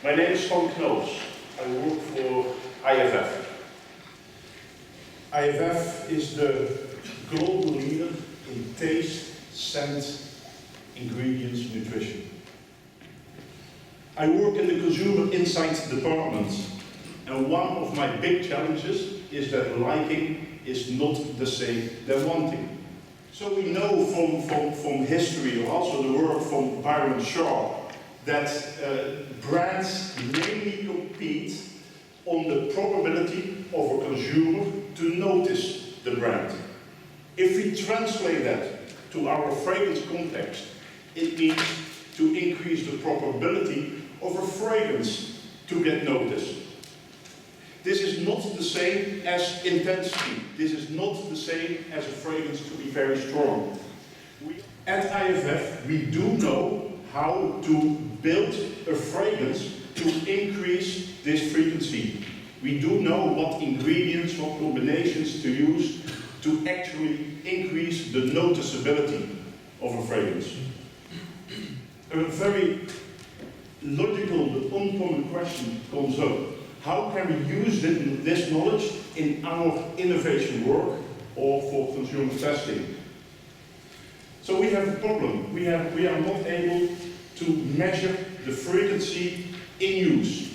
My name is Knoops. I work for IFF. IFF is the global leader in taste, scent, ingredients, nutrition. I work in the consumer insights department, and one of my big challenges is that liking is not the same than wanting. So we know from history, or also the work from Byron Shaw, that brands mainly compete on the probability of a consumer to notice the brand. If we translate that to our fragrance context, it means to increase the probability of a fragrance to get noticed. This is not the same as intensity. This is not the same as a fragrance to be very strong. At IFF, we do know how to build a fragrance to increase this frequency. We do know what ingredients, what combinations to use to actually increase the noticeability of a fragrance. A very logical but uncommon question comes up. How can we use this knowledge in our innovation work or for consumer testing? So we have a problem. We are not able to measure the frequency in use.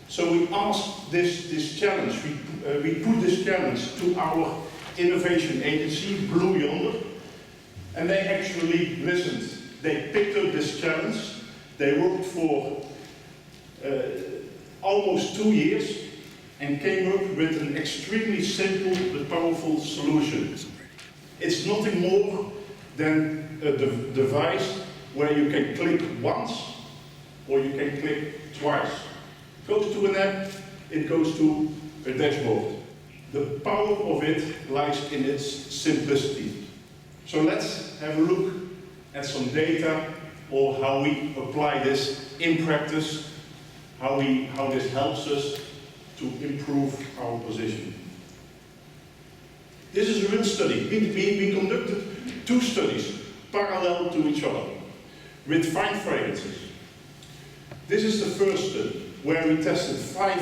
So we asked this challenge, we put this challenge to our innovation agency, Blue Yonder, and they actually listened. They picked up this challenge. They worked for almost 2 years and came up with an extremely simple but powerful solution. It's nothing more than a device where you can click once or you can click twice. It goes to an app, it goes to a dashboard. The power of it lies in its simplicity. So let's have a look at some data or how we apply this in practice, how this helps us to improve our position. This is a real study. We conducted 2 studies parallel to each other with 5 fragrances. This is the first study where we tested 5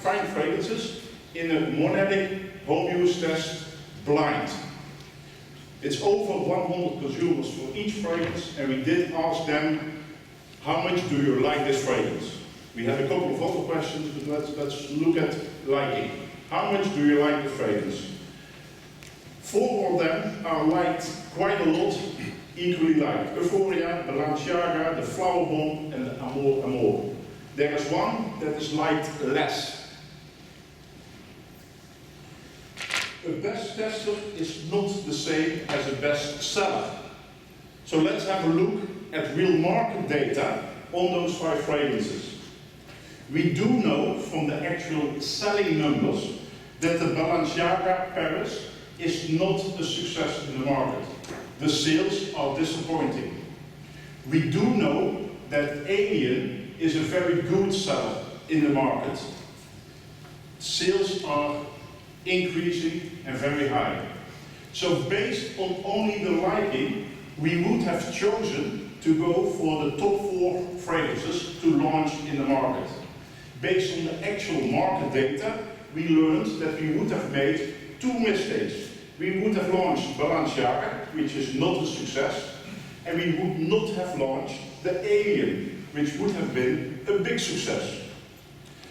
fragrances in a monadic home use test blind. It's over 100 consumers for each fragrance, and we did ask them, how much do you like this fragrance? We had a couple of other questions, but let's look at liking. How much do you like the fragrance? 4 of them are liked quite a lot, equally liked. Euphoria, Balenciaga, the Flower Bomb, and the Amour Amour. There is one that is liked less. A best tester is not the same as a best seller. So let's have a look at real market data on those 5 fragrances. We do know from the actual selling numbers that the Balenciaga Paris is not a success in the market. The sales are disappointing. We do know that Alien is a very good seller in the market. Sales are increasing and very high. So based on only the liking, we would have chosen to go for the top 4 fragrances to launch in the market. Based on the actual market data, we learned that we would have made 2 mistakes. We would have launched Balenciaga, which is not a success, and we would not have launched the Alien, which would have been a big success.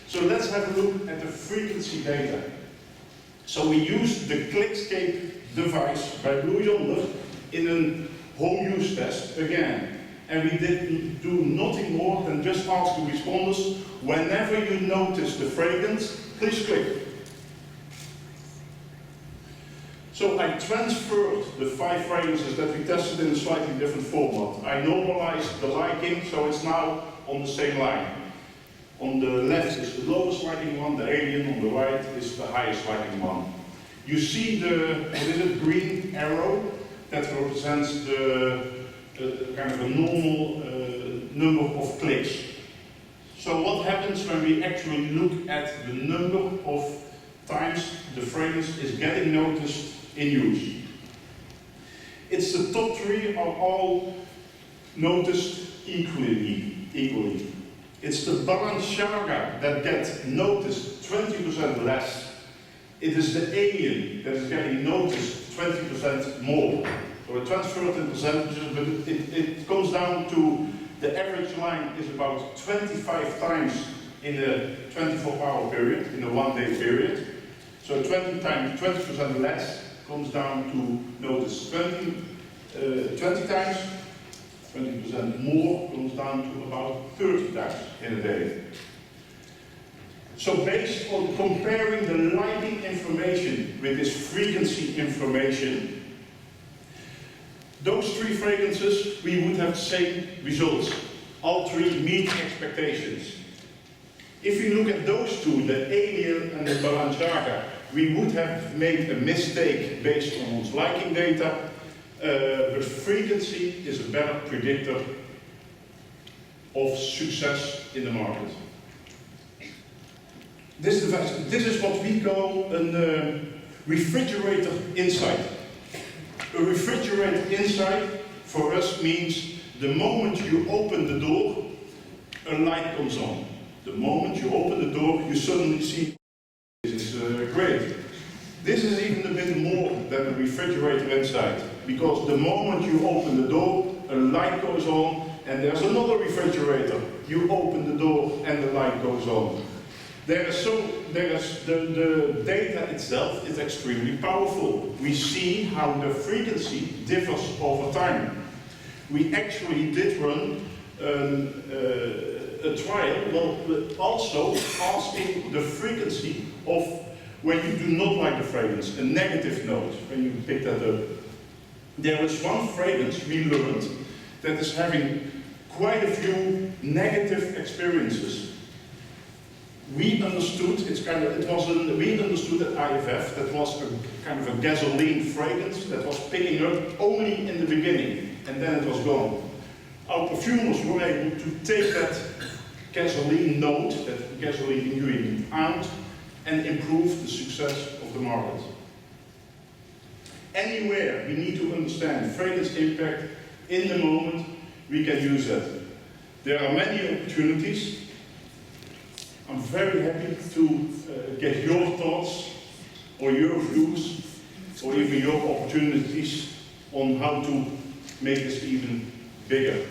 So let's have a look at the frequency data. So we used the Clickscape device by Blue Yonder in a home use test again. And we did do nothing more than just ask the responders, whenever you notice the fragrance, please click. So I transferred the 5 fragrances that we tested in a slightly different format. I normalized the liking, so it's now on the same line. On the left is the lowest liking one, the Alien. On the right is the highest liking one. You see the green arrow that represents the kind of a normal number of clicks. So what happens when we actually look at the number of times the fragrance is getting noticed in use? It's the top 3 are all noticed equally. It's the Balenciaga that gets noticed 20% less. It is the alien that is getting noticed 20% more. So it transferred in percentages, but it comes down to the average line is about 25 times in a 24-hour period, in a one-day period. So 20 times, 20% less comes down to notice 20 times. 20% more comes down to about 30 times in a day. So based on comparing the lighting information with this frequency information, those three fragrances, we would have the same results. All three meet expectations. If you look at those two, the alien and the Balenciaga, we would have made a mistake based on its liking data. But frequency is a better predictor of success in the market. This is what we call a refrigerator insight. A refrigerator insight for us means the moment you open the door, a light comes on. The moment you open the door, you suddenly see this is great. This is even a bit more than a refrigerator insight, because the moment you open the door, a light goes on, and there's another refrigerator. You open the door, and the light goes on. The data itself is extremely powerful. We see how the frequency differs over time. We actually did run a trial, well, also asking the frequency of when you do not like the fragrance, a negative note, when you pick that up. There is one fragrance we learned that is having quite a few negative experiences. We understood, we understood at IFF that was a kind of a gasoline fragrance that was picking up only in the beginning, and then it was gone. Our perfumers were able to take that gasoline note, that gasoline ingredient out, and improve the success of the market. Anywhere we need to understand fragrance impact in the moment, we can use that. There are many opportunities. I'm very happy to get your thoughts or your views or even your opportunities on how to make this even bigger.